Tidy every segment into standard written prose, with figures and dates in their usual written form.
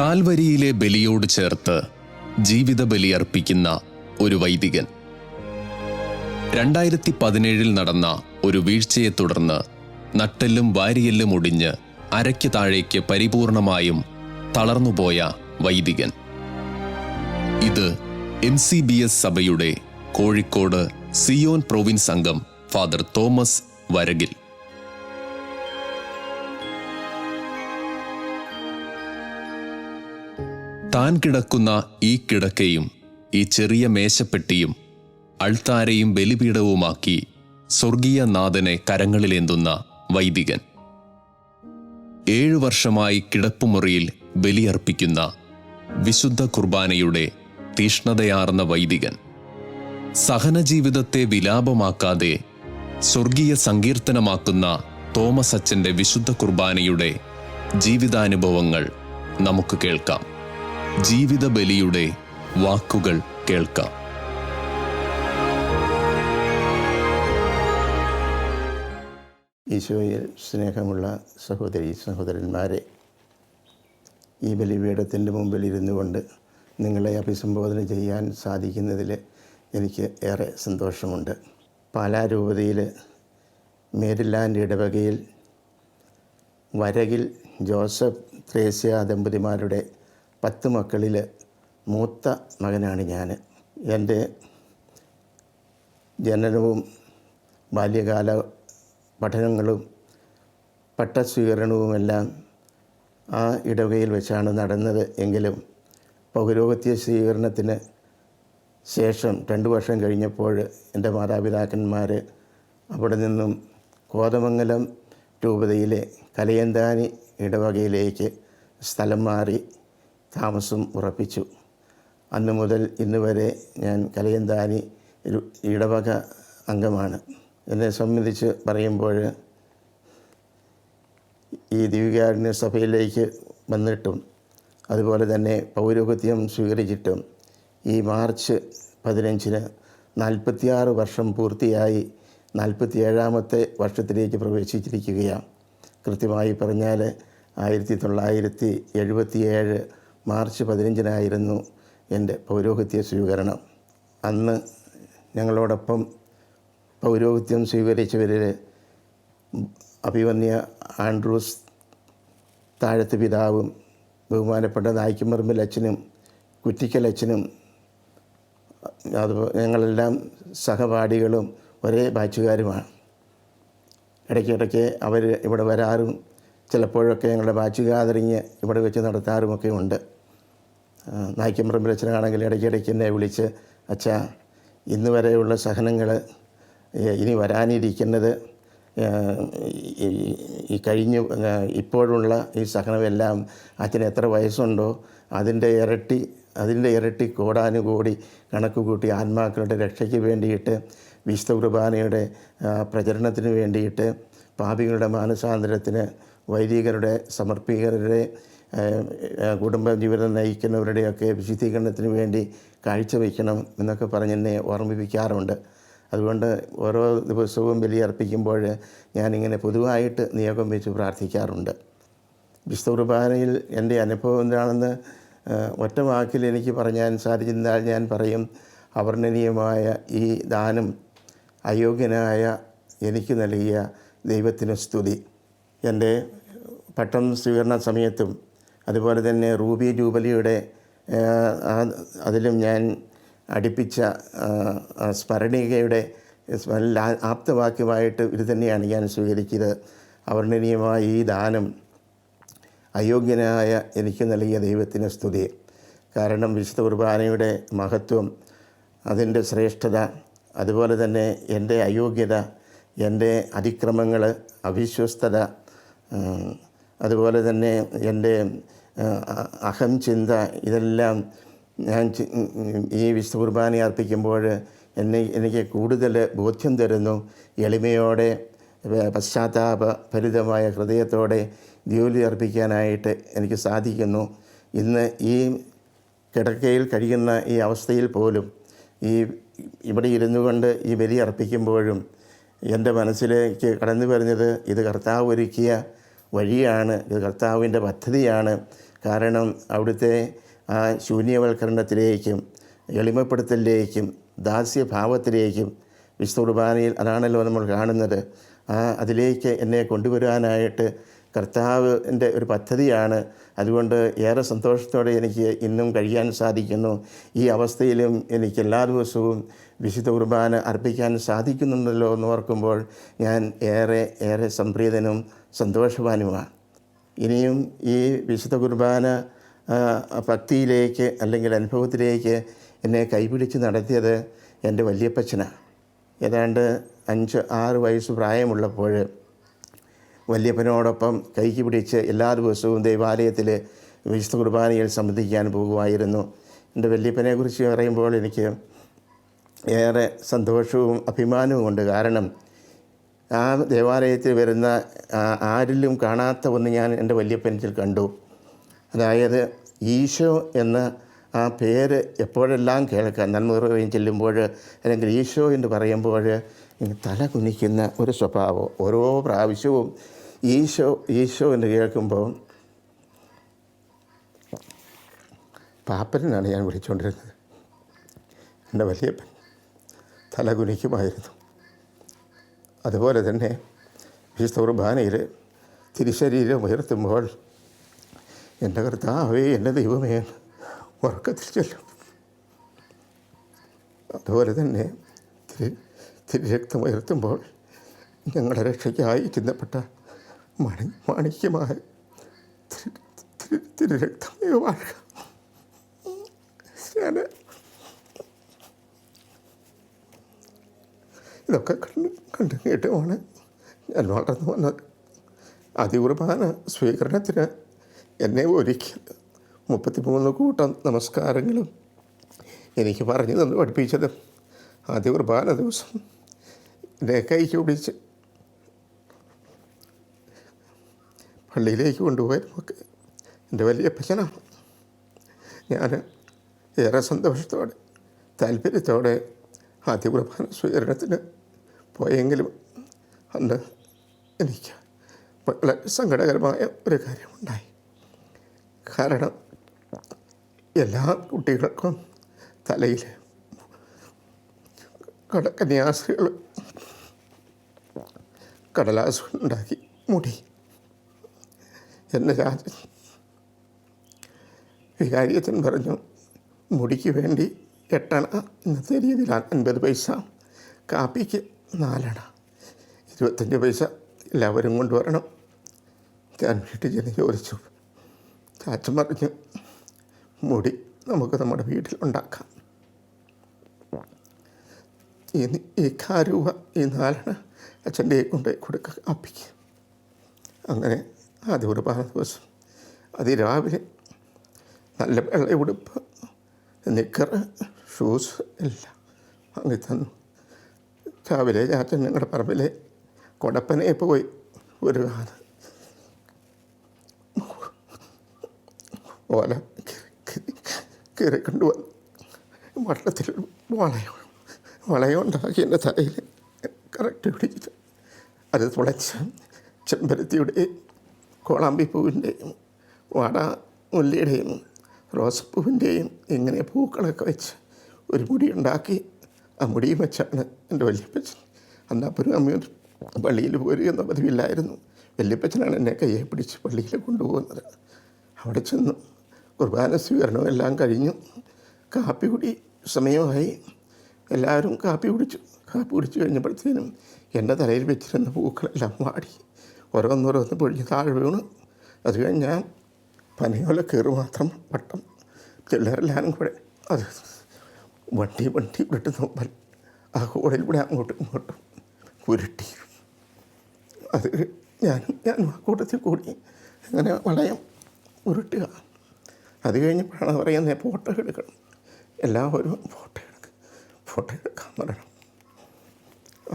കാൽവരിയിലെ ബലിയോട് ചേർത്ത് ജീവിത ബലിയർപ്പിക്കുന്ന ഒരു വൈദികൻ. 2017 നടന്ന ഒരു വീഴ്ചയെ തുടർന്ന് നട്ടെല്ലും വാരിയെല്ലും ഒടിഞ്ഞ് അരയ്ക്ക് താഴേക്ക് പരിപൂർണമായും തളർന്നുപോയ വൈദികൻ. ഇത് MCBS സഭയുടെ കോഴിക്കോട് സിയോൻ പ്രൊവിൻസ് അംഗം ഫാദർ തോമസ് വരകിൽ. താൻ കിടക്കുന്ന ഈ കിടക്കയും ഈ ചെറിയ മേശപ്പെട്ടിയും അൾത്താരയും ബലിപീഠവുമാക്കി സ്വർഗീയ നാഥനെ കരങ്ങളിലേന്തുന്ന വൈദികൻ. 7 വർഷമായി കിടപ്പുമുറിയിൽ ബലിയർപ്പിക്കുന്ന വിശുദ്ധ കുർബാനയുടെ തീഷ്ണതയാർന്ന വൈദികൻ. സഹനജീവിതത്തെ വിലാപമാക്കാതെ സ്വർഗീയ സങ്കീർത്തനമാക്കുന്ന തോമസ് അച്ഛൻ്റെ വിശുദ്ധ കുർബാനയുടെ ജീവിതാനുഭവങ്ങൾ നമുക്ക് കേൾക്കാം. ജീവിത ബലിയുടെ വാക്കുകൾ കേൾക്കാം. ഈശോയിൽ സ്നേഹമുള്ള സഹോദരി സഹോദരന്മാരെ, ഈ ബലിപീഠത്തിൻ്റെ മുമ്പിൽ ഇരുന്നു കൊണ്ട് നിങ്ങളെ അഭിസംബോധന ചെയ്യാൻ സാധിക്കുന്നതിൽ എനിക്ക് ഏറെ സന്തോഷമുണ്ട്. പാലാ രൂപതയിൽ മേരിലാൻഡ് ഇടവകയിൽ വരകിൽ ജോസഫ് ത്രേസ്യ ദമ്പതിമാരുടെ 10 മക്കളിൽ മൂത്ത മകനാണ് ഞാൻ. എൻ്റെ ജനനവും ബാല്യകാല പഠനങ്ങളും പട്ടസ്വീകരണവുമെല്ലാം ആ ഇടവകയിൽ വെച്ചാണ് നടന്നത്. എങ്കിലും പൗരോഹിത്യ സ്വീകരണത്തിന് ശേഷം 2 വർഷം കഴിഞ്ഞപ്പോൾ എൻ്റെ മാതാപിതാക്കന്മാർ അവിടെ നിന്നും കോതമംഗലം രൂപതയിലെ കലയന്താനി ഇടവകയിലേക്ക് സ്ഥലം മാറി താമസം ഉറപ്പിച്ചു. അന്നു മുതൽ ഇന്ന് വരെ ഞാൻ കലയന്താനി ഇടവക അംഗമാണ്. എന്നെ സംബന്ധിച്ച് പറയുമ്പോൾ ഈ ദിവ്യകാരുണ്യ സഭയിലേക്ക് വന്നിട്ടും അതുപോലെ തന്നെ പൗരോഹിത്യം സ്വീകരിച്ചിട്ടും ഈ മാർച്ച് 15 46 വർഷം പൂർത്തിയായി 47ാമത്തെ വർഷത്തിലേക്ക് പ്രവേശിച്ചിരിക്കുകയാണ്. കൃത്യമായി പറഞ്ഞാൽ 1977 മാർച്ച് 15 എൻ്റെ പൗരോഹിത്യ സ്വീകരണം. അന്ന് ഞങ്ങളോടൊപ്പം പൗരോഹിത്യം സ്വീകരിച്ചവരിൽ അഭിവന്യ ആൻഡ്രൂസ് താഴത്ത് പിതാവും ബഹുമാനപ്പെട്ട നായ്ക്കുംപറമ്പിൽ അച്ഛനും കുറ്റിക്കൽ അച്ഛനും അതുപോലെ ഞങ്ങളെല്ലാം സഹപാഠികളും ഒരേ ബാച്ചുകാരുമാണ്. ഇടയ്ക്കിടയ്ക്ക് അവർ ഇവിടെ വരാറും ചിലപ്പോഴൊക്കെ ഞങ്ങളുടെ ബാച്ച് ഗാദറിങ് ഇവിടെ വെച്ച് നടത്താറുമൊക്കെ ഉണ്ട്. നായ്ക്കുംപറമ്പിൽ അച്ഛനാണെങ്കിൽ ഇടയ്ക്കിടയ്ക്ക് എന്നെ വിളിച്ച്, അച്ഛാ, ഇന്ന് വരെയുള്ള സഹനങ്ങൾ ഇനി വരാനിരിക്കുന്നത് ഈ കഴിഞ്ഞ് ഇപ്പോഴുള്ള ഈ സഹനമെല്ലാം അച്ഛന് എത്ര വയസ്സുണ്ടോ അതിൻ്റെ ഇരട്ടി കോടാനുകൂടി കണക്ക് കൂട്ടി ആത്മാക്കളുടെ രക്ഷയ്ക്ക് വേണ്ടിയിട്ട്, വിശുദ്ധ കുർബാനയുടെ പ്രചരണത്തിന് വേണ്ടിയിട്ട്, പാപികളുടെ മാനസാന്തരത്തിന്, വൈദികരുടെ സമർപ്പികരുടെ കുടുംബജീവിതം നയിക്കുന്നവരുടെയൊക്കെ വിശുദ്ധീകരണത്തിന് വേണ്ടി കാഴ്ചവെക്കണം എന്നൊക്കെ പറഞ്ഞെന്നെ ഓർമ്മിപ്പിക്കാറുണ്ട്. അതുകൊണ്ട് ഓരോ ദിവസവും ബലിയർപ്പിക്കുമ്പോൾ ഞാനിങ്ങനെ പൊതുവായിട്ട് നിയോഗം വെച്ച് പ്രാർത്ഥിക്കാറുണ്ട്. വിശുദ്ധ കുർബാനയിൽ എൻ്റെ അനുഭവം എന്താണെന്ന് ഒറ്റ വാക്കിൽ എനിക്ക് പറയാൻ സാധിച്ചാൽ ഞാൻ പറയും, അവർണ്ണനീയമായ ഈ ദാനം അയോഗ്യനായ എനിക്ക് നൽകിയ ദൈവത്തിന് സ്തുതി. എൻ്റെ പട്ടം സ്വീകരണ സമയത്തും അതുപോലെ തന്നെ റൂബി ജൂബലിയുടെ അതിലും ഞാൻ അടുപ്പിച്ച സ്മരണീകയുടെ ആപ്തവാക്യമായിട്ട് ഇത് തന്നെയാണ് ഞാൻ സ്വീകരിച്ചത്. അവർണ്ണനീയമായ ഈ ദാനം അയോഗ്യനായ എനിക്ക് നൽകിയ ദൈവത്തിന് സ്തുതി. കാരണം വിശുദ്ധ കുർബാനയുടെ മഹത്വം, അതിൻ്റെ ശ്രേഷ്ഠത, അതുപോലെ തന്നെ എൻ്റെ അയോഗ്യത, എൻ്റെ അതിക്രമങ്ങൾ, അവിശ്വസ്തത, അതുപോലെ തന്നെ എൻ്റെ അഹം ചിന്ത, ഇതെല്ലാം ഞാൻ ഈ വിശുദ്ധ കുർബാന അർപ്പിക്കുമ്പോൾ എനിക്ക് കൂടുതൽ ബോധ്യം തരുന്നു. എളിമയോടെ പശ്ചാത്താപഭരിതമായ ഹൃദയത്തോടെ ദ്യോലി അർപ്പിക്കാനായിട്ട് എനിക്ക് സാധിക്കുന്നു. ഇന്ന് ഈ കിടക്കയിൽ കഴിയുന്ന ഈ അവസ്ഥയിൽ പോലും ഇവിടെ ഇരുന്നു കൊണ്ട് ഈ ബലി അർപ്പിക്കുമ്പോഴും എൻ്റെ മനസ്സിലേക്ക് കടന്നു വരുന്നത് ഇത് കർത്താവ് ഒരുക്കിയ വഴിയാണ്, ഇത് കർത്താവിൻ്റെ പദ്ധതിയാണ്. കാരണം അവിടുത്തെ ആ ശൂന്യവൽക്കരണത്തിലേക്കും എളിമപ്പെടുത്തലിലേക്കും ദാസ്യഭാവത്തിലേക്കും വിശുദ്ധ കുർബാനയിൽ അതാണല്ലോ നമ്മൾ കാണുന്നത്. അതിലേക്ക് എന്നെ കൊണ്ടുവരാനായിട്ട് കർത്താവിൻ്റെ ഒരു പദ്ധതിയാണ്. അതുകൊണ്ട് ഏറെ സന്തോഷത്തോടെ എനിക്ക് ഇന്നും കഴിയാൻ സാധിക്കുന്നു. ഈ അവസ്ഥയിലും എനിക്ക് എല്ലാ ദിവസവും വിശുദ്ധ കുർബാന അർപ്പിക്കാൻ സാധിക്കുന്നുണ്ടല്ലോ എന്ന് ഓർക്കുമ്പോൾ ഞാൻ ഏറെ സംപ്രീതനും സന്തോഷവാനുമാണ്. ഇനിയും ഈ വിശുദ്ധ കുർബാന ഭക്തിയിലേക്ക് അല്ലെങ്കിൽ അനുഭവത്തിലേക്ക് എന്നെ കൈപിടിച്ച് നടത്തിയത് എൻ്റെ വല്യപ്പച്ചനാണ്. ഏതാണ്ട് 5-6 വയസ്സ് പ്രായമുള്ളപ്പോൾ വല്യപ്പനോടൊപ്പം കൈക്ക് പിടിച്ച് എല്ലാ ദിവസവും ദൈവാലയത്തിൽ വിശുദ്ധ കുർബാനയിൽ സംബന്ധിക്കാൻ പോകുമായിരുന്നു. എൻ്റെ വല്യപ്പനെക്കുറിച്ച് പറയുമ്പോൾ എനിക്ക് ഏറെ സന്തോഷവും അഭിമാനവുമുണ്ട്. കാരണം ആ ദേവാലയത്തിൽ വരുന്ന ആരിലും കാണാത്ത ഒന്ന് ഞാൻ എൻ്റെ വല്യപ്പനിൽ കണ്ടു. അതായത് ഈശോ എന്ന ആ പേര് എപ്പോഴെല്ലാം കേൾക്കാം, നന്മ ചെല്ലുമ്പോൾ അല്ലെങ്കിൽ ഈശോ എന്ന് പറയുമ്പോൾ തല കുനിക്കുന്ന ഒരു സ്വഭാവം. ഓരോ പ്രാവശ്യവും ഈശോ എന്ന് കേൾക്കുമ്പോൾ പാപ്പനാണ് ഞാൻ വിളിച്ചുകൊണ്ടിരുന്നത്. എൻ്റെ വല്യപ്പൻ തല കുനിക്കുമായിരുന്നു. അതുപോലെ തന്നെ വിശുദ്ധ കുർബാനയിൽ തിരുശരീരം ഉയർത്തുമ്പോൾ എൻ്റെ കർത്താവേ, എൻ്റെ ദൈവമേ ഉറക്കത്തിൽ ചെല്ലും. അതുപോലെ തന്നെ തിരുരക്തം ഉയർത്തുമ്പോൾ ഞങ്ങളുടെ രക്ഷയ്ക്കായി ചിന്തപ്പെട്ട മാണിക്യമായ തിരുരക്തം വാഴുക. ഞാൻ ഇതൊക്കെ കണ്ടു കേട്ടുമാണ് ഞാൻ വളർന്നു വന്നത്. അതികുർബാന സ്വീകരണത്തിന് എന്നെ ഒരുക്കിയത് 33 കൂട്ടം നമസ്കാരങ്ങളും എനിക്ക് പറഞ്ഞു തന്നു പഠിപ്പിച്ചത് അതികുർബാന ദിവസം എന്നെ കൈക്ക് പിടിച്ച് പള്ളിയിലേക്ക് കൊണ്ടുപോയതുമൊക്കെ എൻ്റെ വല്യപ്പച്ചനാണ്. ഞാൻ ഏറെ സന്തോഷത്തോടെ താല്പര്യത്തോടെ അതികുർബാന സ്വീകരണത്തിന് പോയെങ്കിലും അന്ന് എനിക്ക് വളരെ സങ്കടകരമായ ഒരു കാര്യമുണ്ടായി. കാരണം എല്ലാ കുട്ടികൾക്കും തലയിൽ കന്യാസ്ത്രീകൾ കടലാസ് ഉണ്ടാക്കി മുടി. എന്നെ രാജൻ വികാരിയച്ചൻ പറഞ്ഞു, മുടിക്ക് വേണ്ടി 8 അണ, ഇന്നത്തെ രീതിയിൽ 50 പൈസ, കാപ്പിക്ക് 4 അണ, 25 പൈസ എല്ലാവരും കൊണ്ടുവരണം. ഞാൻ വീട്ടിൽ ചെന്ന് ചോദിച്ചു. ചാച്ചൻ പറഞ്ഞു, മുടി നമുക്ക് നമ്മുടെ വീട്ടിൽ ഉണ്ടാക്കാം. ഈ രൂപ, ഈ 4 അണ അച്ഛൻ്റെ കൊണ്ട് കൊടുക്കുക കാപ്പിക്ക്. അങ്ങനെ ആദ്യ കുർബാന ദിവസം അതിരാവിലെ നല്ല വെള്ള ഉടുപ്പ്, നിക്കർ, ഷൂസ് എല്ലാം വാങ്ങി തന്നു. രാവിലെ ചാച്ചൻ ഞങ്ങളുടെ പറമ്പിലെ കൊടപ്പനെ പോയി ഒരു ഓല കയറി കൊണ്ടുവന്നു. വട്ടത്തിൽ വളയം ഉണ്ടാക്കി എൻ്റെ തലയിൽ കറക്റ്റ് പിടിച്ചിട്ട് അത് തുളച്ച് ചെമ്പരത്തിയുടെയും കോളാമ്പിപ്പൂവിൻ്റെയും വാടാമുല്ലയുടെയും റോസപ്പൂവിൻ്റെയും ഇങ്ങനെ പൂക്കളൊക്കെ വെച്ച് ഒരു മുടി ഉണ്ടാക്കി ആ മുടിയും വെച്ചാണ് എൻ്റെ വല്യപ്പച്ചൻ. അന്നപ്പനും അമ്മയും പള്ളിയിൽ പോരുന്ന പതിവില്ലായിരുന്നു. വല്യപ്പച്ചനാണ് എന്നെ കയ്യെ പിടിച്ച് പള്ളിയിൽ കൊണ്ടുപോകുന്നത്. അവിടെ ചെന്നു കുർബാന സ്വീകരണം എല്ലാം കഴിഞ്ഞു. കാപ്പി കുടി സമയമായി. എല്ലാവരും കാപ്പി കുടിച്ചു കഴിഞ്ഞപ്പോഴത്തേനും എൻ്റെ തലയിൽ വെച്ചിരുന്ന പൂക്കളെല്ലാം വാടി ഓരോന്നോരോന്ന് പൊഴിഞ്ഞ് താഴെ വീണു. അത് കഴിഞ്ഞ് ഞാൻ പനയോല കയറി മാത്രം വട്ടം പിള്ളേരെല്ലാവരും കൂടെ അത് വണ്ടി വിട്ട് നോക്കാൻ ആ കൂടയിലൂടെ അങ്ങോട്ടും ഇങ്ങോട്ടും ഉരുട്ടി. അത് ഞാനും ആ കൂട്ടത്തിൽ കൂടി അങ്ങനെ വളയം ഉരുട്ടുക. അത് കഴിഞ്ഞപ്പോഴാണ് പറയുന്നത് ഫോട്ടോ എടുക്കണം, എല്ലാവരും ഫോട്ടോ എടുക്കാൻ പറയണം.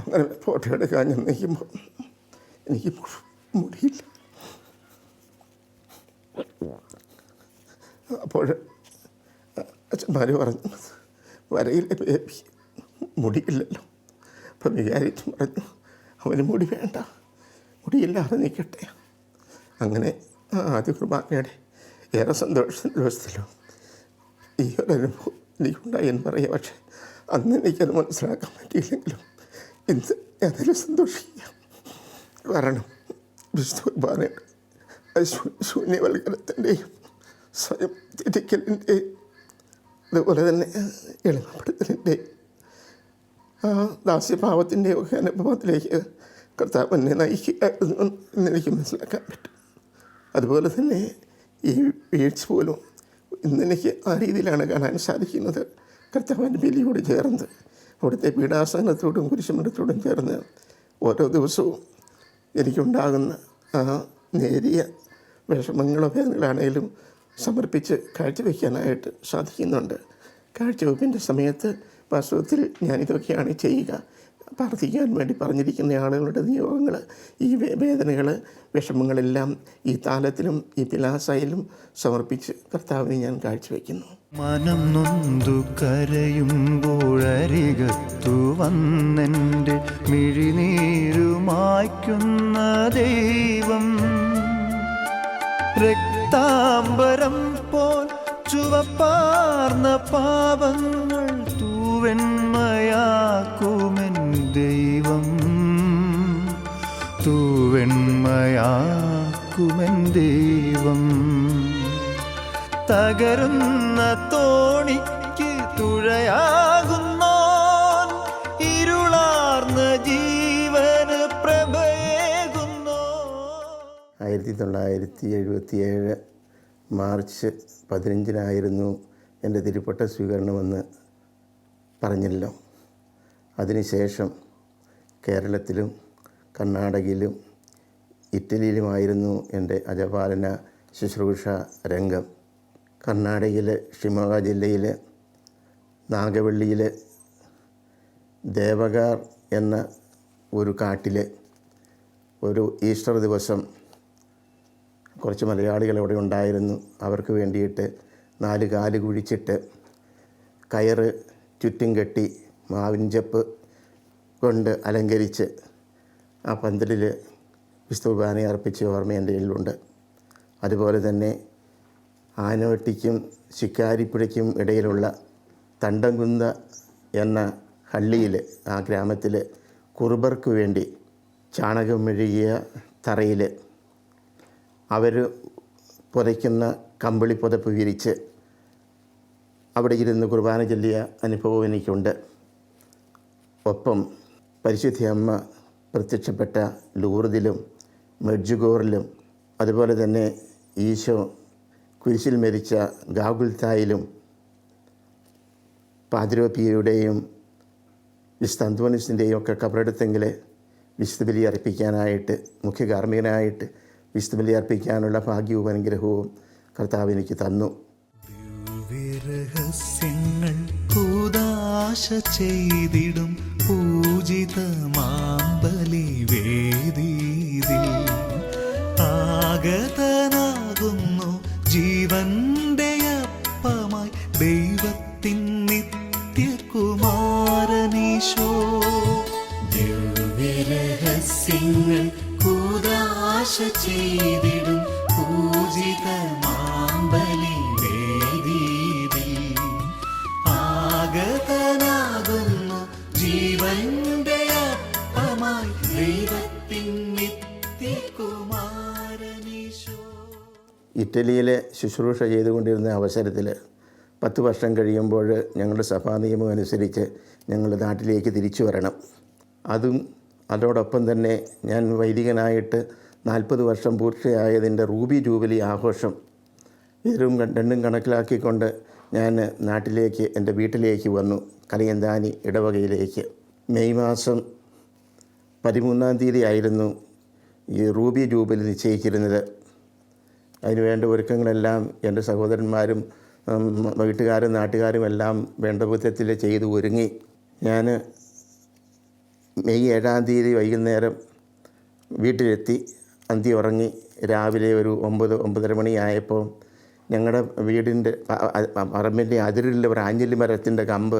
അങ്ങനെ ഫോട്ടോ എടുക്കാൻ ഞാൻ നിൽക്കുമ്പോൾ എനിക്ക് മുടിയില്ല. അപ്പോൾ അച്ഛന്മാർ പറഞ്ഞു, വരയിലെ ബേബി മുടിയില്ലല്ലോ. അപ്പം വിചാരിച്ചു പറഞ്ഞു, അവന് മുടി വേണ്ട, മുടിയില്ലാതെ നിൽക്കട്ടെ. അങ്ങനെ ആദ്യ കുർബാനയുടെ ഏറെ സന്തോഷത്തിൻ്റെ ദിവസത്തിലും ഈ ഒരു അനുഭവം എനിക്കുണ്ടായി എന്ന് പറയാം. പക്ഷേ അന്ന് എനിക്കത് മനസ്സിലാക്കാൻ പറ്റിയില്ലെങ്കിലും ഇന്ന് അതിൽ സന്തോഷിക്കാം. കാരണം വിശുദ്ധ ശൂന്യവൽക്കരണത്തിൻ്റെയും സ്വയം തിരിക്കലിൻ്റെയും അതുപോലെ തന്നെ എളിമപ്പെടുത്തലിൻ്റെയും ദാസ്യഭാവത്തിൻ്റെയും ഒക്കെ അനുഭവത്തിലേക്ക് കർത്താവ് എന്നെ നയിക്കുകയായിരുന്നു എന്നെനിക്ക് മനസ്സിലാക്കാൻ പറ്റും. അതുപോലെ തന്നെ ഈ വീഴ്ച പോലും ഇന്നെനിക്ക് ആ രീതിയിലാണ് കാണാൻ സാധിക്കുന്നത്. കർത്താവിൻ്റെ ബലിയോട് ചേർന്ന് അവിടുത്തെ പീഡാസനത്തോടും കുരിശുമരത്തോടും ചേർന്ന് ഓരോ ദിവസവും എനിക്കുണ്ടാകുന്ന ആ നേരിയ വിഷമങ്ങളോ വേദനകളാണെങ്കിലും സമർപ്പിച്ച് കാഴ്ചവെക്കാനായിട്ട് സാധിക്കുന്നുണ്ട്. കാഴ്ചവെപ്പിൻ്റെ സമയത്ത് വാസ്തവത്തിൽ ഞാനിതൊക്കെയാണ് ചെയ്യുക. പ്രാർത്ഥിക്കാൻ വേണ്ടി പറഞ്ഞിരിക്കുന്ന ആളുകളുടെ നിയോഗങ്ങൾ, ഈ വേദനകൾ, വിഷമങ്ങളെല്ലാം ഈ താലത്തിലും ഈ പിലാസയിലും സമർപ്പിച്ച് കർത്താവിനെ ഞാൻ കാഴ്ചവെക്കുന്നു. മനം നൊന്തു കരയുമ്പോഴരികത്തു വന്നെൻ്റെ മിഴിനീരു മായ്ക്കുന്ന ദൈവം, രക്താംബരം പോൽ ചുവപ്പാർന്ന പാപങ്ങൾ തൂവെണ്മയാക്കുമെൻ ദൈവം, തൂവെണ്മയാക്കുമെൻ ദൈവം. തകരുന്ന തോണിക്ക് തുഴയാകുന്നോൻ, ഇരുളാർന്ന ജീവന് പ്രഭയേകുന്നോ. 1977 മാർച്ച് 15 എൻ്റെ തിരുപ്പട്ട സ്വീകരണമെന്ന് പറഞ്ഞല്ലോ. അതിനുശേഷം കേരളത്തിലും കർണാടകയിലും ഇറ്റലിയിലുമായിരുന്നു എൻ്റെ അജപാലന ശുശ്രൂഷ രംഗം. കർണാടകയിലെ ഷിമോഗ ജില്ലയിലെ നാഗവള്ളിയിലെ ദേവഗാർ എന്ന ഒരു കാട്ടിൽ ഒരു ഈസ്റ്റർ ദിവസം കുറച്ച് മലയാളികൾ അവിടെ ഉണ്ടായിരുന്നു. അവർക്ക് വേണ്ടിയിട്ട് 4 കാല് കുഴിച്ചിട്ട് കയറ് ചുറ്റും കെട്ടി മാവിൻചപ്പ് കൊണ്ട് അലങ്കരിച്ച് ആ പന്തലിൽ വിശുദ്ധ കുർബാന അർപ്പിച്ച ഓർമ്മ എൻ്റെ കയ്യിലുണ്ട്. അതുപോലെ തന്നെ ആനവട്ടിക്കും ശിക്കാരിപ്പുഴയ്ക്കും ഇടയിലുള്ള തണ്ടംകുന്ത എന്ന ഹള്ളിയിൽ, ആ ഗ്രാമത്തിൽ കുറുബർക്ക് വേണ്ടി ചാണകം മെഴുകിയ തറയിൽ അവർ പുതയ്ക്കുന്ന കമ്പിളി പുതപ്പ് വിരിച്ച് അവിടെ ഇരുന്ന് കുർബാന ചൊല്ലിയ അനുഭവം എനിക്കുണ്ട്. ഒപ്പം പരിശുദ്ധ അമ്മ പ്രത്യക്ഷപ്പെട്ട ലൂർദിലും മെഡ്ജുഗോറിലും അതുപോലെ തന്നെ ഈശോ കുരിശിൽ മരിച്ച ഗാഗുൽത്തായിലും പാദ്രോപ്പിയയുടെയും വിശുദ്ധ അന്തോണിസിൻ്റെയും ഒക്കെ കബറെടുത്തെങ്കിൽ വിശുദ്ധ ബലി അർപ്പിക്കാനായിട്ട്, മുഖ്യ കാർമ്മികനായിട്ട് വിശുദ്ധ ബലി അർപ്പിക്കാനുള്ള ഭാഗ്യവും അനുഗ്രഹവും കർത്താവ് എനിക്ക് തന്നു. രഹസ്യങ്ങൾ കൂദാശ ചെയ്തിടും പൂജിതമാമ്പലി വേദീതിൽ ആഗതനാകുന്നു ജീവന്റെ അപ്പമായി ദൈവത്തിൻ നിത്യകുമാരനീശോ. ദിവ്യരഹസ്യങ്ങൾ കൂദാശ ചെയ്തിടും പൂജിതമാമ്പലി ആഗതനാകുന്നു ജീവന്റെ അപ്പമായി ദൈവത്തിൻ നിത്യകുമാരനീശോ. ഇറ്റലിയിലെ ശുശ്രൂഷ ചെയ്തുകൊണ്ടിരുന്ന അവസരത്തിൽ 10 വർഷം കഴിയുമ്പോൾ ഞങ്ങളുടെ സഭാ നിയമം അനുസരിച്ച് ഞങ്ങൾ നാട്ടിലേക്ക് തിരിച്ചു വരണം. അതോടൊപ്പം തന്നെ ഞാൻ വൈദികനായിട്ട് 40 വർഷം പൂർത്തിയായതിൻ്റെ റൂബി ജൂബിലി ആഘോഷം രണ്ടും കണക്കിലാക്കിക്കൊണ്ട് ഞാൻ നാട്ടിലേക്ക്, എൻ്റെ വീട്ടിലേക്ക് വന്നു, കലിയന്താനി ഇടവകയിലേക്ക്. മെയ് മാസം 13 ആയിരുന്നു ഈ റൂബി ജൂബിലി നിശ്ചയിച്ചിരുന്നത്. അതിനുവേണ്ട ഒരുക്കങ്ങളെല്ലാം എൻ്റെ സഹോദരന്മാരും വീട്ടുകാരും നാട്ടുകാരും എല്ലാം വേണ്ട വിധത്തിൽ ചെയ്തു ഒരുങ്ങി. ഞാൻ മെയ് 7 വൈകുന്നേരം വീട്ടിലെത്തി. അന്തി ഉറങ്ങി. രാവിലെ ഒരു 9-9:30 മണിയായപ്പോൾ ഞങ്ങളുടെ വീടിൻ്റെ പറമ്പിൻ്റെ അതിരിൽ ഒരു ആഞ്ഞിലി മരത്തിൻ്റെ കമ്പ്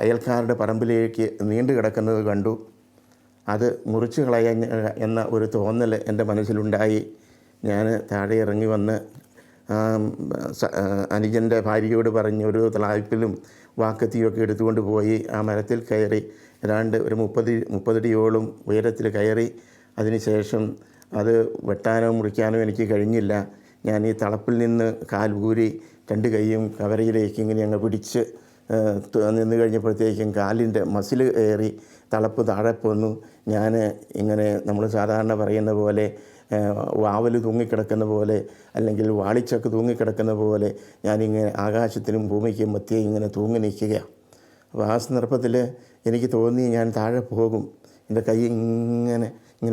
അയൽക്കാരുടെ പറമ്പിലേക്ക് നീണ്ടു കിടക്കുന്നത് കണ്ടു. അത് മുറിച്ച് കളയാൻ എന്ന ഒരു തോന്നൽ എൻ്റെ മനസ്സിലുണ്ടായി. ഞാൻ താഴെ ഇറങ്ങി വന്ന് അനുജൻ്റെ ഭാര്യയോട് പറഞ്ഞ് ഒരു തളായ്പിലും വാക്കത്തിയൊക്കെ എടുത്തുകൊണ്ട് പോയി ആ മരത്തിൽ കയറി ഏതാണ്ട് ഒരു 30 അടിയോളം ഉയരത്തിൽ കയറി. അതിനുശേഷം അത് വെട്ടാനോ മുറിക്കാനോ എനിക്ക് കഴിഞ്ഞില്ല. ഞാൻ ഈ തളപ്പിൽ നിന്ന് കാൽ ഊരി 2 കൈയും കവരയിലേക്ക് ഇങ്ങനെ അങ്ങ് പിടിച്ച് നിന്ന് കഴിഞ്ഞപ്പോഴത്തേക്കും കാലിൻ്റെ മസിൽ കയറി തളപ്പ് താഴെ പോന്നു. ഞാൻ ഇങ്ങനെ നമ്മൾ സാധാരണ പറയുന്ന പോലെ വാവൽ തൂങ്ങിക്കിടക്കുന്ന പോലെ അല്ലെങ്കിൽ വാളിച്ചക്ക് തൂങ്ങിക്കിടക്കുന്ന പോലെ ഞാനിങ്ങനെ ആകാശത്തിനും ഭൂമിക്കും മധ്യേ ഇങ്ങനെ തൂങ്ങി നിൽക്കുകയാണ്. അപ്പോൾ ആ സന്ദർഭത്തിൽ എനിക്ക് തോന്നി ഞാൻ താഴെ പോകും. എൻ്റെ കൈ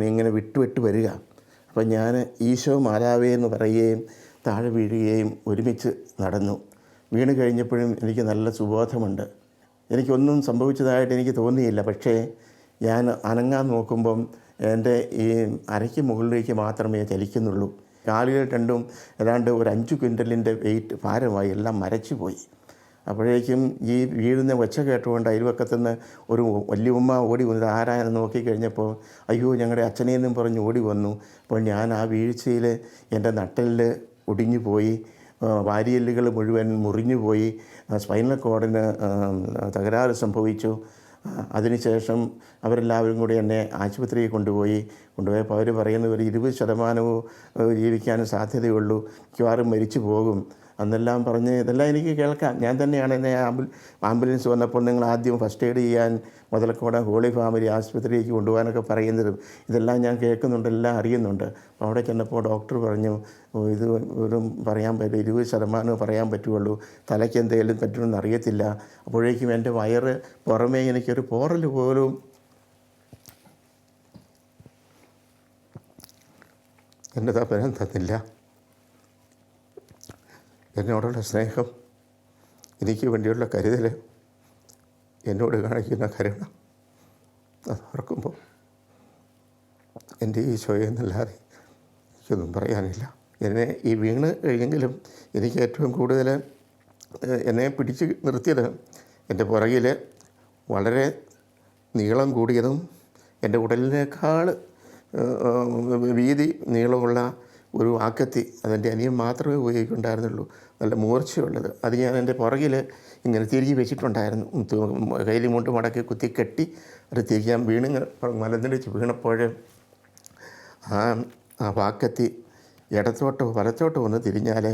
ഇങ്ങനെ വിട്ട് വരിക. അപ്പം ഞാൻ ഈശോ മാതാവേ എന്ന് പറയുകയും താഴെ വീഴുകയും ഒരുമിച്ച് നടന്നു. വീണ് കഴിഞ്ഞപ്പോഴും എനിക്ക് നല്ല സുബോധമുണ്ട്. എനിക്കൊന്നും സംഭവിച്ചതായിട്ട് എനിക്ക് തോന്നിയില്ല. പക്ഷേ ഞാൻ അനങ്ങാൻ നോക്കുമ്പം എൻ്റെ ഈ അരയ്ക്ക് മുകളിലേക്ക് മാത്രമേ ചലിക്കുന്നുള്ളൂ. കാലുകൾ രണ്ടും ഏതാണ്ട് ഒരു 5 ക്വിൻ്റലിൻ്റെ വെയിറ്റ് ഭാരമായി, എല്ലാം മരച്ചു പോയി. അപ്പോഴേക്കും ഈ വീഴുന്ന ഒച്ച കേട്ടുകൊണ്ട് അയൽവക്കത്തുനിന്ന് ഒരു വല്യമ്മ ഓടി വന്നത് ആരാന്ന് നോക്കിക്കഴിഞ്ഞപ്പോൾ അയ്യോ ഞങ്ങളുടെ അച്ഛനെയെന്നും പറഞ്ഞ് ഓടി വന്നു. അപ്പോൾ ഞാൻ ആ വീഴ്ചയിൽ എൻ്റെ നട്ടെല്ല് ഒടിഞ്ഞു പോയി, വാരിയെല്ലുകൾ മുഴുവൻ മുറിഞ്ഞു പോയി, സ്പൈനൽ കോഡിന് തകരാറ് സംഭവിച്ചു. അതിനുശേഷം അവരെല്ലാവരും കൂടി എന്നെ ആശുപത്രിയിൽ കൊണ്ടുപോയപ്പോൾ അവർ പറയുന്നത് ഒരു 20% ജീവിക്കാൻ സാധ്യതയുള്ളൂ, മിക്കവാറും മരിച്ചു പോകും എന്നെല്ലാം പറഞ്ഞ് ഇതെല്ലാം എനിക്ക് കേൾക്കാം. ഞാൻ തന്നെയാണ് എന്നെ ആംബുലൻസ് വന്നപ്പോൾ നിങ്ങൾ ആദ്യം ഫസ്റ്റ് എയ്ഡ് ചെയ്യാൻ മുതലക്കോട് ഹോളി ഫാമിലി ആശുപത്രിയിലേക്ക് കൊണ്ടുപോകാനൊക്കെ പറയുന്നതും ഇതെല്ലാം ഞാൻ കേൾക്കുന്നുണ്ട്, എല്ലാം അറിയുന്നുണ്ട്. അപ്പോൾ അവിടെ ചെന്നപ്പോൾ ഡോക്ടർ പറഞ്ഞു ഇത് ഒരു പറയാൻ പറ്റില്ല, 20% പറയാൻ പറ്റുള്ളൂ, തലയ്ക്ക് എന്തെങ്കിലും പറ്റുമെന്ന് അറിയത്തില്ല. അപ്പോഴേക്കും എൻ്റെ വയറ് പുറമേ എനിക്കൊരു പോറൽ പോലും എൻ്റെ തപ്പനം തന്നില്ല. എന്നോടുള്ള സ്നേഹം, എനിക്ക് വേണ്ടിയുള്ള കരുതൽ, എന്നോട് കാണിക്കുന്ന കരുണ, അത് ഓർക്കുമ്പോൾ എൻ്റെ ഈശോയെ എന്നല്ലാതെ എനിക്കൊന്നും പറയാനില്ല. എന്നെ ഈ വീണ് കഴിഞ്ഞെങ്കിലും എനിക്ക് ഏറ്റവും കൂടുതൽ എന്നെ പിടിച്ച് നിർത്തിയത് എൻ്റെ പുറകിൽ വളരെ നീളം കൂടിയതും എൻ്റെ ഉടലിനേക്കാൾ വീതി നീളമുള്ള ഒരു ആക്കത്തി, അതെൻ്റെ അനിയൻ മാത്രമേ ഉപയോഗിക്കുന്നുണ്ടായിരുന്നുള്ളൂ, നല്ല മൂർച്ചയുള്ളത്. അത് ഞാൻ എൻ്റെ പുറകിൽ ഇങ്ങനെ തിരികെ വെച്ചിട്ടുണ്ടായിരുന്നു. കയ്യിൽ മുണ്ട് മടക്കി കുത്തി കെട്ടി അത് തിരിക്കാൻ മലന്നിടിച്ച് വീണപ്പോൾ ആ വാക്കത്തി ഇടത്തോട്ടോ വലത്തോട്ടോ ഒന്ന് തിരിഞ്ഞാൽ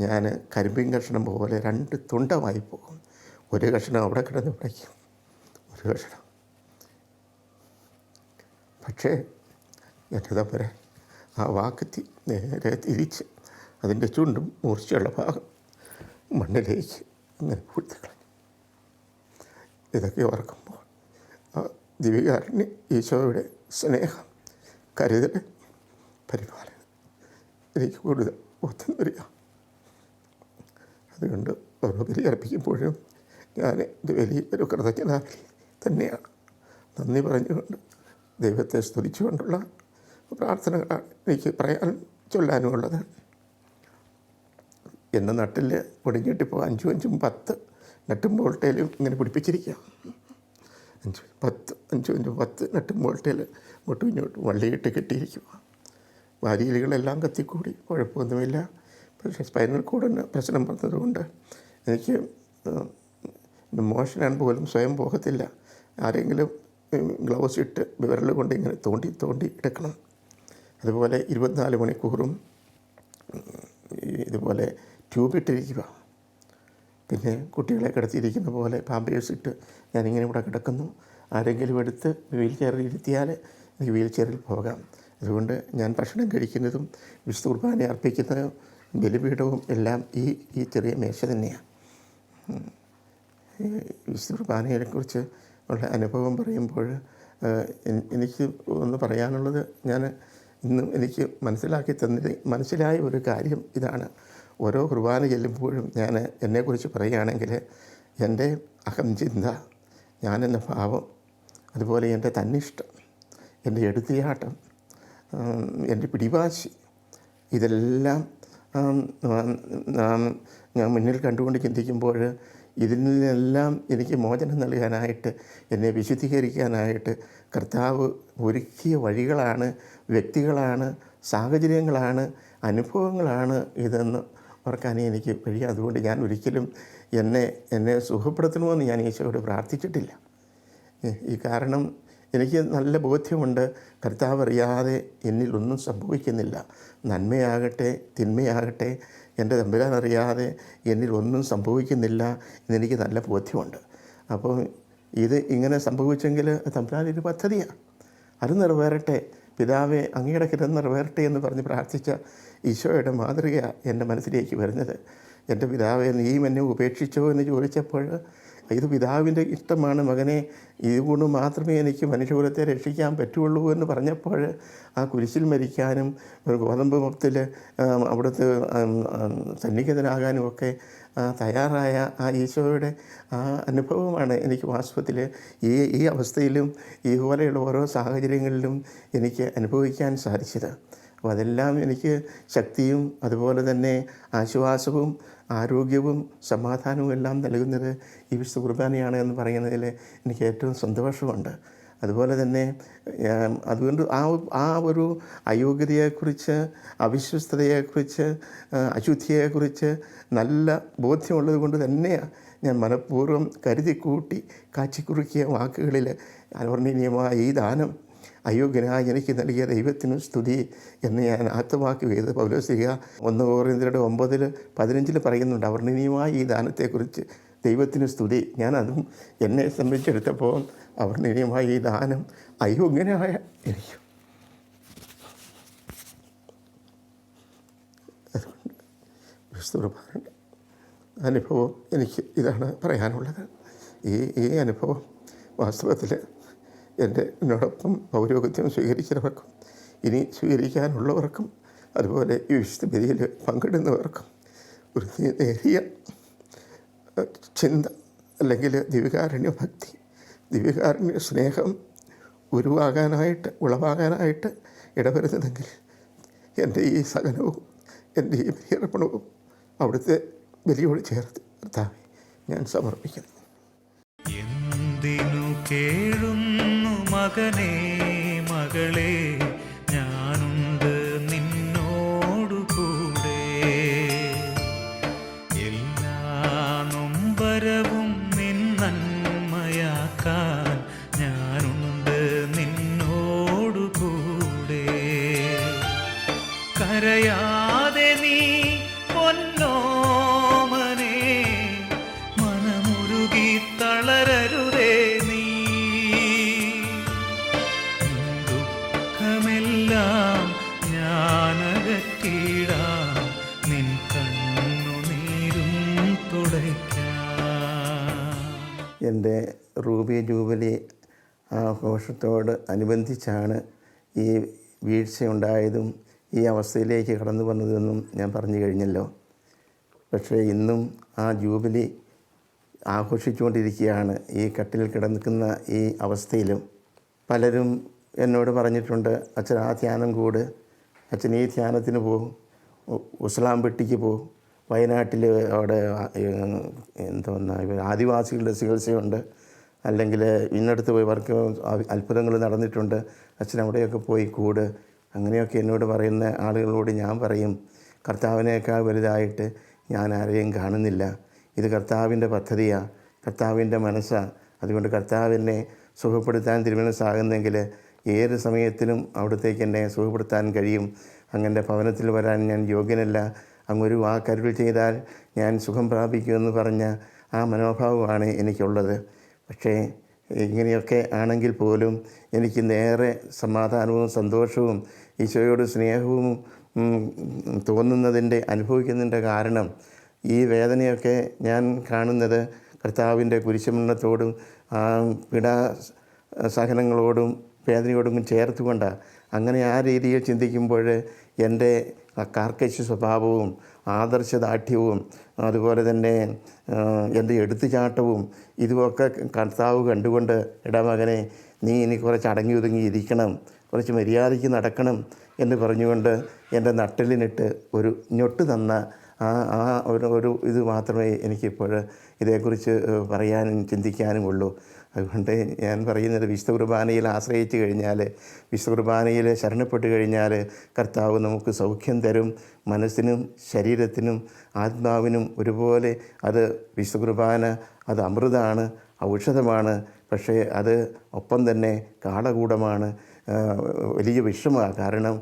ഞാൻ കരിമ്പിൻ കഷ്ണം പോലെ 2 തുണ്ടമായി പോകും. ഒരു കഷ്ണം അവിടെ കിടന്ന് പിടയ്ക്കും, ഒരു കഷ്ണം. പക്ഷേ എൻ്റെ തമ്പുരാൻ ആ വാക്കത്തി നേരെ തിരിച്ച് അതിൻ്റെ ചുണ്ടും മൂർച്ചയുള്ള ഭാഗം മണ്ണിലേക്ക് അങ്ങനെ പൂഴ്ത്തിക്കളഞ്ഞു. ഇതൊക്കെ ഓർക്കുമ്പോൾ ആ ദിവ്യകാരുണ്യം, ഈശോയുടെ സ്നേഹം, കരുതൽ, പരിപാലനം എനിക്ക് കൂടുതൽ ഒത്തും വരിക. അതുകൊണ്ട് ഓരോ ബലി അർപ്പിക്കുമ്പോഴും ഞാൻ ഇത് വലിയൊരു കൃതജ്ഞത തന്നെയാണ്. നന്ദി പറഞ്ഞുകൊണ്ട് ദൈവത്തെ സ്തുതിച്ചുകൊണ്ടുള്ള പ്രാർത്ഥനകളാണ് എനിക്ക് ചൊല്ലാനുമുള്ളത്. എൻ്റെ നട്ടിൽ ഒടിഞ്ഞിട്ടിപ്പോൾ 5 5 10 നട്ടും ബോൾട്ടയിലും ഇങ്ങനെ പിടിപ്പിച്ചിരിക്കുക. 5 5 10 നട്ടും ബോൾട്ടയിൽ മുട്ടും ഇങ്ങോട്ടും വള്ളിയിട്ട് കെട്ടിയിരിക്കുക. വാരിയലുകളെല്ലാം കത്തിക്കൂടി, കുഴപ്പമൊന്നുമില്ല. പക്ഷേ സ്പൈനൽ കോഡിന് പ്രശ്നം വന്നതുകൊണ്ട് എനിക്ക് മോഷനാൻ പോലും സ്വയം പോകത്തില്ല. ആരെങ്കിലും ഗ്ലൗസ് ഇട്ട് വിരൽ കൊണ്ട് ഇങ്ങനെ തോണ്ടി എടുക്കണം. അതുപോലെ 24 മണിക്കൂറും ഇതുപോലെ ട്യൂബിട്ടിരിക്കുക. പിന്നെ കുട്ടികളെ കിടത്തിയിരിക്കുന്ന പോലെ പാമ്പേഴ്സ് ഇട്ട് ഞാനിങ്ങനെ ഇവിടെ കിടക്കുന്നു. ആരെങ്കിലും എടുത്ത് വീൽ ചെയറിൽ ഇരുത്തിയാൽ എനിക്ക് വീൽ ചെയറിൽ പോകാം. അതുകൊണ്ട് ഞാൻ ഭക്ഷണം കഴിക്കുന്നതും വിശുദ്ധ കുർബാന അർപ്പിക്കുന്നതും ബലിപീഠവും എല്ലാം ഈ ചെറിയ മേശ തന്നെയാണ്. വിശുദ്ധ കുർബാനയെക്കുറിച്ച് ഉള്ള അനുഭവം പറയുമ്പോൾ എനിക്ക് ഒന്ന് പറയാനുള്ളത്, ഞാൻ ഇന്നും എനിക്ക് മനസ്സിലായ ഒരു കാര്യം ഇതാണ്. ഓരോ കുർബാന ചെല്ലുമ്പോഴും ഞാൻ എന്നെക്കുറിച്ച് പറയുകയാണെങ്കിൽ എൻ്റെ അഹംചിന്ത, ഞാനെന്ന ഭാവം, അതുപോലെ എൻ്റെ തന്നിഷ്ടം, എൻ്റെ എടുത്തിയാട്ടം, എൻ്റെ പിടിവാശി, ഇതെല്ലാം ഞാൻ മുന്നിൽ കണ്ടുകൊണ്ട് ചിന്തിക്കുമ്പോൾ ഇതിൽ നിന്നെല്ലാം എനിക്ക് മോചനം നൽകാനായിട്ട്, എന്നെ വിശുദ്ധീകരിക്കാനായിട്ട് കർത്താവ് ഒരുക്കിയ വഴികളാണ്, വ്യക്തികളാണ്, സാഹചര്യങ്ങളാണ്, അനുഭവങ്ങളാണ് ഇതെന്ന് ഓർക്കാനേ എനിക്ക് കഴിയും. അതുകൊണ്ട് ഞാൻ ഒരിക്കലും എന്നെ സുഖപ്പെടുത്തണമെന്ന് ഞാൻ ഈശോയോട് പ്രാർത്ഥിച്ചിട്ടില്ല. ഈ കാരണം എനിക്ക് നല്ല ബോധ്യമുണ്ട്, കർത്താവ് അറിയാതെ എന്നിലൊന്നും സംഭവിക്കുന്നില്ല. നന്മയാകട്ടെ തിന്മയാകട്ടെ എൻ്റെ തമ്പുരാൻ അറിയാതെ എന്നിലൊന്നും സംഭവിക്കുന്നില്ല എന്നെനിക്ക് നല്ല ബോധ്യമുണ്ട്. അപ്പോൾ ഇത് ഇങ്ങനെ സംഭവിച്ചെങ്കിൽ തമ്പുരാനൊരു പദ്ധതിയാണ്, അത് നിറവേറട്ടെ, പിതാവേ അങ്ങയുടെ ഹിതം നിറവേറട്ടെ എന്ന് പറഞ്ഞ് പ്രാർത്ഥിച്ച ഈശോയുടെ മാതൃക എൻ്റെ മനസ്സിലേക്ക് വരുന്നത്. എൻ്റെ പിതാവേ നീയും എന്നെ ഉപേക്ഷിച്ചോ എന്ന് ചോദിച്ചപ്പോൾ ഇത് പിതാവിൻ്റെ ഇഷ്ടമാണ് മകനെ, ഇതുകൊണ്ട് മാത്രമേ എനിക്ക് മനുഷ്യകുലത്തെ രക്ഷിക്കാൻ പറ്റുള്ളൂ എന്ന് പറഞ്ഞപ്പോൾ ആ കുരിശിൽ മരിക്കാനും ഒരു ഗോതമ്പ് മൊത്തത്തിൽ അവിടുത്തെ സന്നിഹിതനാകാനും ഒക്കെ തയ്യാറായ ആ ഈശോയുടെ ആ അനുഭവമാണ് എനിക്ക് വാസ്തവത്തിൽ ഈ അവസ്ഥയിലും ഇതുപോലെയുള്ള ഓരോ സാഹചര്യങ്ങളിലും എനിക്ക് അനുഭവിക്കാൻ സാധിച്ചത്. അപ്പോൾ അതെല്ലാം എനിക്ക് ശക്തിയും അതുപോലെ തന്നെ ആശ്വാസവും ആരോഗ്യവും സമാധാനവും എല്ലാം നൽകുന്നത് ഈ വിശുദ്ധ കുർബാനയാണ് എന്ന് പറയുന്നതിൽ എനിക്ക് ഏറ്റവും സന്തോഷമുണ്ട്. അതുപോലെ തന്നെ അതുകൊണ്ട് ആ ഒരു അയോഗ്യതയെക്കുറിച്ച്, അവിശ്വസ്തതയെക്കുറിച്ച്, അശുദ്ധിയെക്കുറിച്ച് നല്ല ബോധ്യമുള്ളത് കൊണ്ട് തന്നെയാണ് ഞാൻ മനഃപൂർവ്വം കരുതിക്കൂട്ടി കാച്ചിക്കുറുക്കിയ വാക്കുകളിൽ അവർണ്ണനീയമായ ഈ ദാനം അയോഗ്യനായി എനിക്ക് നൽകിയ ദൈവത്തിനും സ്തുതി എന്ന് ഞാൻ ആത്മവാക്ക് ചെയ്ത് പൗലോസ്ലീഹ 1 കൊരിന്ത്യരുടെ 9:15 പറയുന്നുണ്ട്. അവർണ്ണനീയമായ ഈ ദാനത്തെക്കുറിച്ച് ദൈവത്തിന് സ്തുതി. ഞാനതും എന്നെ സംബന്ധിച്ചെടുത്തപ്പോൾ അവർണ്ണനീയമായ ഈ ദാനം അയോഗ്യനായ എനിക്ക്, അതുകൊണ്ട് വിശുദ്ധ അനുഭവം എനിക്ക് ഇതാണ് പറയാനുള്ളത്. ഈ അനുഭവം വാസ്തവത്തിൽ എന്നോടൊപ്പം പൗരോഹിത്യം സ്വീകരിച്ചവർക്കും ഇനി സ്വീകരിക്കാനുള്ളവർക്കും അതുപോലെ ഈ വിശുദ്ധ ബലിയിൽ പങ്കിടുന്നവർക്കും ഒരു നേരിയ ചിന്ത അല്ലെങ്കിൽ ദിവ്യകാരുണ്യ ഭക്തി, ദിവ്യകാരുണ്യ സ്നേഹം ഉളവാകാനായിട്ട് ഇടവരുന്നതെങ്കിൽ എൻ്റെ ഈ സഹനവും എൻ്റെ ഈ ബലിയർപ്പണവും അവിടുത്തെ ബലിയോട് ചേർത്ത് കർത്താവേ ഞാൻ സമർപ്പിക്കുന്നു. എന്തിനു കേഴുന്നു മകനേ മകളേ, ഞാനുണ്ട് നിന്നോടു കൂടെ. എല്ലാ നൊമ്പരവും നിൻ നന്മയാക്കാൻ ഞാനുണ്ട് നിന്നോടു കൂടെ. കരയാതെ നീ പൊന്നോമനേ, മനമുരുകി തളരരുതേ നീ. ദുഃഖമെല്ലാം ഞാനകറ്റിടാം, നിൻ കണ്ണുനീരും തുടയ്ക്കാം. എൻ്റെ റൂബി ജൂബിലി ആഘോഷത്തോട് അനുബന്ധിച്ചാണ് ഈ വീഴ്ചയുണ്ടായതും ഈ അവസ്ഥയിലേക്ക് കടന്നു വന്നതെന്നും ഞാൻ പറഞ്ഞു കഴിഞ്ഞല്ലോ. പക്ഷേ ഇന്നും ആ ജൂബിലി ആഘോഷിച്ചുകൊണ്ടിരിക്കുകയാണ്. ഈ കട്ടിൽ കിടക്കുന്ന ഈ അവസ്ഥയിലും പലരും എന്നോട് പറഞ്ഞിട്ടുണ്ട്, അച്ഛൻ ആ ധ്യാനം കൂട്, അച്ഛൻ ഈ ധ്യാനത്തിന് പോകും, ഉസ്ലാംപെട്ടിക്ക് പോകും, വയനാട്ടിൽ അവിടെ ആദിവാസികളുടെ ചികിത്സയുണ്ട്, അല്ലെങ്കിൽ ഇന്നടുത്ത് പോയി വർക്ക് അത്ഭുതങ്ങൾ നടന്നിട്ടുണ്ട്, അച്ഛൻ അവിടെയൊക്കെ പോയി കൂട്. അങ്ങനെയൊക്കെ എന്നോട് പറയുന്ന ആളുകളോട് ഞാൻ പറയും, കർത്താവിനേക്കാൾ വലുതായിട്ട് ഞാൻ ആരെയും കാണുന്നില്ല. ഇത് കർത്താവിൻ്റെ പദ്ധതിയാണ്, കർത്താവിൻ്റെ മനസ്സാണ്. അതുകൊണ്ട് കർത്താവിനെ സുഖപ്പെടുത്താൻ തിരുമനസ്സാകുന്നെങ്കിൽ ഏത് സമയത്തിലും അവിടത്തേക്ക് എന്നെ സുഖപ്പെടുത്താൻ കഴിയും. അങ്ങൻ്റെ ഭവനത്തിൽ വരാൻ ഞാൻ യോഗ്യനല്ല, അങ്ങൊരു വാക്കരുൾ ചെയ്താൽ ഞാൻ സുഖം പ്രാപിക്കുമെന്ന് പറഞ്ഞ ആ മനോഭാവമാണ് എനിക്കുള്ളത്. പക്ഷേ ഇങ്ങനെയൊക്കെ ആണെങ്കിൽ പോലും എനിക്ക് നേരെ സമാധാനവും സന്തോഷവും ഈശോയോട് സ്നേഹവും തോന്നുന്നതിൻ്റെ അനുഭവിക്കുന്നതിൻ്റെ കാരണം ഈ വേദനയൊക്കെ ഞാൻ കാണുന്നത് കർത്താവിൻ്റെ കുരിശുമരണത്തോടും പീഡാസഹനങ്ങളോടും വേദനയോടും ചേർത്തുകൊണ്ടാണ്. അങ്ങനെ ആ രീതിയിൽ ചിന്തിക്കുമ്പോൾ എൻ്റെ കാർക്കശ്യ സ്വഭാവവും ആദർശദാർഢ്യവും അതുപോലെ തന്നെ എൻ്റെ എടുത്തുചാട്ടവും ഇതുമൊക്കെ കർത്താവ് കണ്ടുകൊണ്ട്, എടാ മകനെ നീ ഇനി കുറച്ച് അടങ്ങി ഒതുങ്ങി ഇരിക്കണം, കുറച്ച് മര്യാദയ്ക്ക് നടക്കണം എന്ന് പറഞ്ഞുകൊണ്ട് എൻ്റെ നട്ടലിനിട്ട് ഒരു ഞൊട്ട് തന്ന ഒരു ഇത് മാത്രമേ എനിക്കിപ്പോൾ ഇതേക്കുറിച്ച് പറയാനും ചിന്തിക്കാനും ഉള്ളൂ. അതുകൊണ്ട് ഞാൻ പറയുന്നത് വിശുദ്ധ കുർബാനയിൽ ആശ്രയിച്ച് കഴിഞ്ഞാൽ, വിശുദ്ധ കുർബാനയിൽ ശരണപ്പെട്ട് കഴിഞ്ഞാൽ കർത്താവ് നമുക്ക് സൗഖ്യം തരും. മനസ്സിനും ശരീരത്തിനും ആത്മാവിനും ഒരുപോലെ. അത് വിശുദ്ധ കുർബാന അത് അമൃതാണ്, ഔഷധമാണ്. പക്ഷേ അത് ഒപ്പം തന്നെ കാളകൂടമാണ്, വലിയ വിഷമമാണ്. കാരണം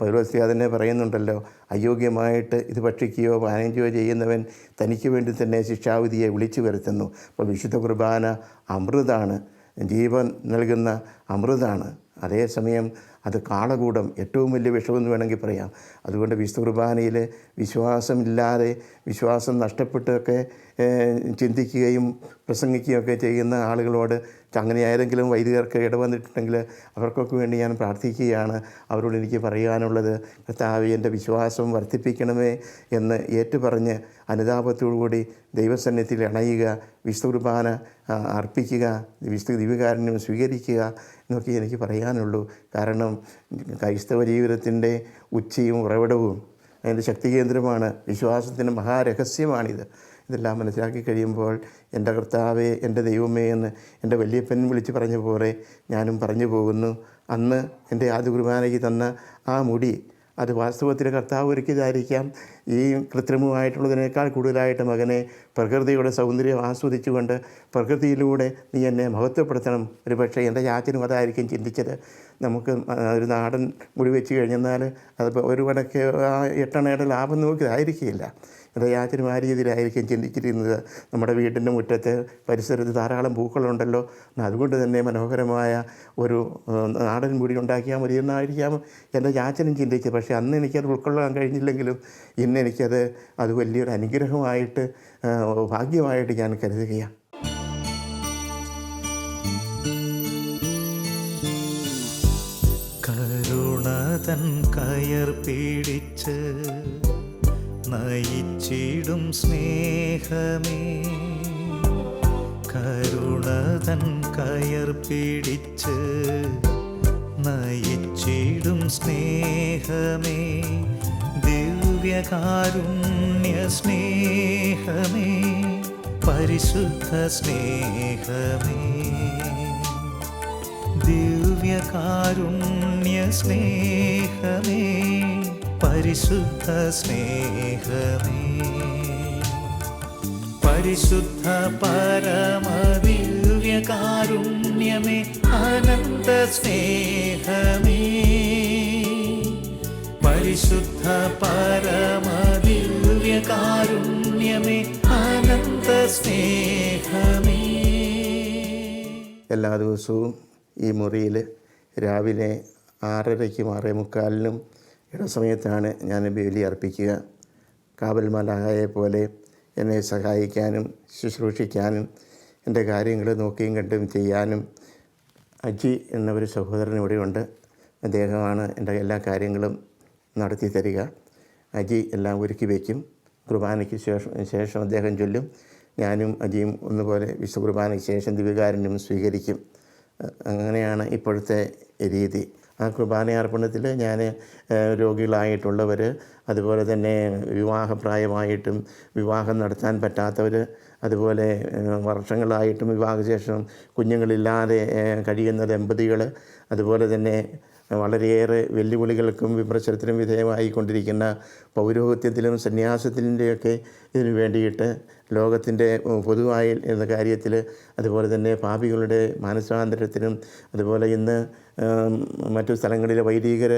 പൗലോസ് തന്നെ പറയുന്നുണ്ടല്ലോ, അയോഗ്യമായിട്ട് ഇത് ഭക്ഷിക്കുകയോ പാനം ചെയ്യുന്നവൻ തനിക്ക് വേണ്ടി തന്നെ ശിക്ഷാവിധിയെ വിളിച്ചു വരുത്തുന്നു. അപ്പോൾ വിശുദ്ധ കുർബാന അമൃതാണ്, ജീവൻ നൽകുന്ന അമൃതാണ്. അതേസമയം അത് കാളകൂടം, ഏറ്റവും വലിയ വിഷമെന്ന് വേണമെങ്കിൽ പറയാം. അതുകൊണ്ട് വിശുദ്ധ കുർബാനയിൽ വിശ്വാസമില്ലാതെ, വിശ്വാസം നഷ്ടപ്പെട്ടൊക്കെ ചിന്തിക്കുകയും പ്രസംഗിക്കുകയൊക്കെ ചെയ്യുന്ന ആളുകളോട്, അങ്ങനെ ആരെങ്കിലും വൈദികർക്ക് ഇടവന്നിട്ടുണ്ടെങ്കിൽ അവർക്കൊക്കെ വേണ്ടി ഞാൻ പ്രാർത്ഥിക്കുകയാണ്. അവരോട് എനിക്ക് പറയാനുള്ളത്, കർത്താവേ എൻ്റെ വിശ്വാസം വർദ്ധിപ്പിക്കണമേ എന്ന് ഏറ്റുപറഞ്ഞ് അനുതാപത്തോടുകൂടി ദൈവസന്നിധിയിൽ അണയുക, വിശുദ്ധ കുർബാന അർപ്പിക്കുക, വിശുദ്ധ ദിവ്യകാരുണ്യം സ്വീകരിക്കുക എന്നൊക്കെ എനിക്ക് പറയാനുള്ളൂ. കാരണം ക്രൈസ്തവ ജീവിതത്തിൻ്റെ ഉച്ചയും ഉറവിടവും അതിൻ്റെ ശക്തി കേന്ദ്രമാണ്. വിശ്വാസത്തിൻ്റെ മഹാരഹസ്യമാണിത്. ഇതെല്ലാം മനസ്സിലാക്കി കഴിയുമ്പോൾ എൻ്റെ കർത്താവേ, എൻ്റെ ദൈവമേ എന്ന് എൻ്റെ വല്യപ്പൻ വിളിച്ച് പറഞ്ഞ പോലെ ഞാനും പറഞ്ഞു പോകുന്നു. അന്ന് എൻ്റെ ആദ്യ കുർബാനയ്ക്ക് തന്ന ആ മുടി, അത് വാസ്തവത്തിൽ കർത്താവ് ഒരുക്കിയതായിരിക്കാം. ഈ കൃത്രിമമായിട്ടുള്ളതിനേക്കാൾ കൂടുതലായിട്ട് മകനെ പ്രകൃതിയുടെ സൗന്ദര്യം ആസ്വദിച്ചുകൊണ്ട് പ്രകൃതിയിലൂടെ നീ എന്നെ മഹത്വപ്പെടുത്തണം. ഒരു പക്ഷേ എൻ്റെ ചാച്ചനും അതായിരിക്കും ചിന്തിച്ചത്. നമുക്ക് ഒരു നാടൻ മുടി വെച്ച് കഴിഞ്ഞെന്നാൽ അത് ഒരു വടക്ക് 8 അണയുടെ ലാഭം നോക്കിയതായിരിക്കില്ല. എൻ്റെ ചാച്ചനും ആ രീതിയിലായിരിക്കും ചിന്തിച്ചിരുന്നത്. നമ്മുടെ വീടിൻ്റെ മുറ്റത്ത് പരിസരത്ത് ധാരാളം പൂക്കളുണ്ടല്ലോ, അതുകൊണ്ട് തന്നെ മനോഹരമായ ഒരു നാടൻ മുടി ഉണ്ടാക്കിയാൽ മതി എന്നായിരിക്കാം എൻ്റെ ചാച്ചനും ചിന്തിച്ചത്. പക്ഷേ അന്ന് എനിക്കത് ഉൾക്കൊള്ളാൻ കഴിഞ്ഞില്ലെങ്കിലും ഇന്ന് എനിക്കത് വലിയൊരു അനുഗ്രഹമായിട്ട്, ഭാഗ്യമായിട്ട് ഞാൻ കരുതുകയാണ്. കരുണതൻ കയർ പിടിച്ച് നയിച്ചിടും സ്നേഹമേ, കരുണതൻ കയർ പിടിച്ച് നയിച്ചിടും സ്നേഹമേ, ദിവ്യകാരുണ്യ സ്നേഹമേ, പരിശുദ്ധ സ്നേഹമേ, ദിവ്യകാരുണ്യ സ്നേഹമേ, പരിശുദ്ധ സ്നേഹമേ, പരിശുദ്ധ പരമദിവ്യകാരുണ്യമേ, അനന്ത സ്നേഹമേ, പരിശുദ്ധ പരമദിവ്യകാരുണ്യമേ, അനന്ത സ്നേഹമേ. എല്ലാ ദിവസവും ഈ മുറിയിൽ രാവിലെ 6:30-ക്കും 6:45-നും ഇടസമയത്താണ് ഞാൻ ബലി അർപ്പിക്കുക. കാവൽ മലാഖയെ പോലെ എന്നെ സഹായിക്കാനും ശുശ്രൂഷിക്കാനും എൻ്റെ കാര്യങ്ങൾ നോക്കിയും കണ്ടും ചെയ്യാനും അജി എന്നൊരു സഹോദരൻ ഇവിടെയുണ്ട്. അദ്ദേഹമാണ് എൻ്റെ എല്ലാ കാര്യങ്ങളും നടത്തി തരിക. അജി എല്ലാം ഒരുക്കി വയ്ക്കും. കുർബാനയ്ക്ക് ശേഷം അദ്ദേഹം ചൊല്ലും. ഞാനും അജിയും ഒന്നുപോലെ വിശുദ്ധ കുർബാനയ്ക്ക് ശേഷം ദിവ്യകാരുണ്യം സ്വീകരിക്കും. അങ്ങനെയാണ് ഇപ്പോഴത്തെ രീതി. ആ കുർബാനയർപ്പണത്തിൽ ഞാൻ രോഗികളായിട്ടുള്ളവർ, അതുപോലെ തന്നെ വിവാഹപ്രായമായിട്ടും വിവാഹം നടത്താൻ പറ്റാത്തവർ, അതുപോലെ വർഷങ്ങളായിട്ടും വിവാഹശേഷം കുഞ്ഞുങ്ങളില്ലാതെ കഴിയുന്ന ദമ്പതികൾ, അതുപോലെ തന്നെ വളരെയേറെ വെല്ലുവിളികൾക്കും വിമർശനത്തിനും വിധേയമായിക്കൊണ്ടിരിക്കുന്ന പൗരോഹിത്യത്തിലും സന്യാസത്തിൻ്റെയൊക്കെ ഇതിനു വേണ്ടിയിട്ട് ലോകത്തിൻ്റെ പൊതുവായി എന്ന കാര്യത്തിൽ, അതുപോലെ തന്നെ പാപികളുടെ മാനസാന്തരത്തിനും, അതുപോലെ ഇന്ന് മറ്റു സ്ഥലങ്ങളിലെ വൈദികർ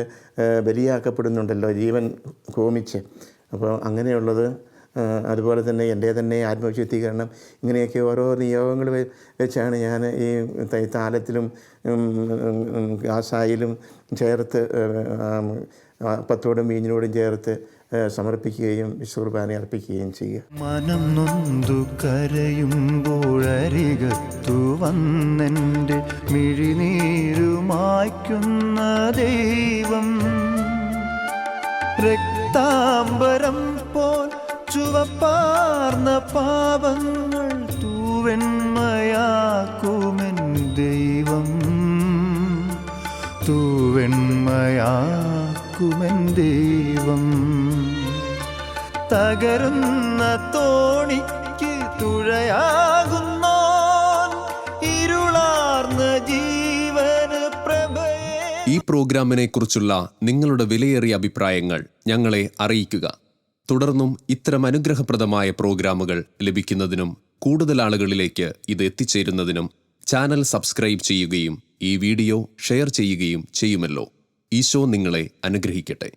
ബലിയാക്കപ്പെടുന്നുണ്ടല്ലോ ജീവൻ ഹോമിച്ച്. അപ്പോൾ അങ്ങനെയുള്ളത്, അതുപോലെ തന്നെ എൻ്റെ തന്നെ ആത്മവിശുദ്ധീകരണം, ഇങ്ങനെയൊക്കെ ഓരോ നിയോഗങ്ങൾ വെച്ചാണ് ഞാൻ ഈ താലത്തിലും ഗാസായിലും ചേർത്ത് അപ്പത്തോടും വീഞ്ഞിനോടും ചേർത്ത് സമർപ്പിക്കുകയും വിശുദ്ധ കുർബാന അർപ്പിക്കുകയും ചെയ്യുക. മനം നൊന്തു കരയുമ്പോഴരികത്തു വന്നെൻ്റെ മിഴിനീരുമായ്ക്കുന്ന ദൈവം, രക്താംബരം പോൽ ചുവപ്പാർന്ന പാപങ്ങൾ തൂവെണ്മയാക്കുമെൻ ദൈവം, തൂവെണ്മയാക്കുമെൻ ദൈവം. തകരുന്ന തോണിക്ക് തുഴയാകുന്നോൻ, ഇരുള ഈ പ്രോഗ്രാമിനെക്കുറിച്ചുള്ള നിങ്ങളുടെ വിലയേറിയ അഭിപ്രായങ്ങൾ ഞങ്ങളെ അറിയിക്കുക. തുടർന്നും ഇത്തരം അനുഗ്രഹപ്രദമായ പ്രോഗ്രാമുകൾ ലഭിക്കുന്നതിനും കൂടുതൽ ആളുകളിലേക്ക് ഇത് എത്തിച്ചേരുന്നതിനും ചാനൽ സബ്സ്ക്രൈബ് ചെയ്യുകയും ഈ വീഡിയോ ഷെയർ ചെയ്യുകയും ചെയ്യുമല്ലോ. ഈശോ നിങ്ങളെ അനുഗ്രഹിക്കട്ടെ.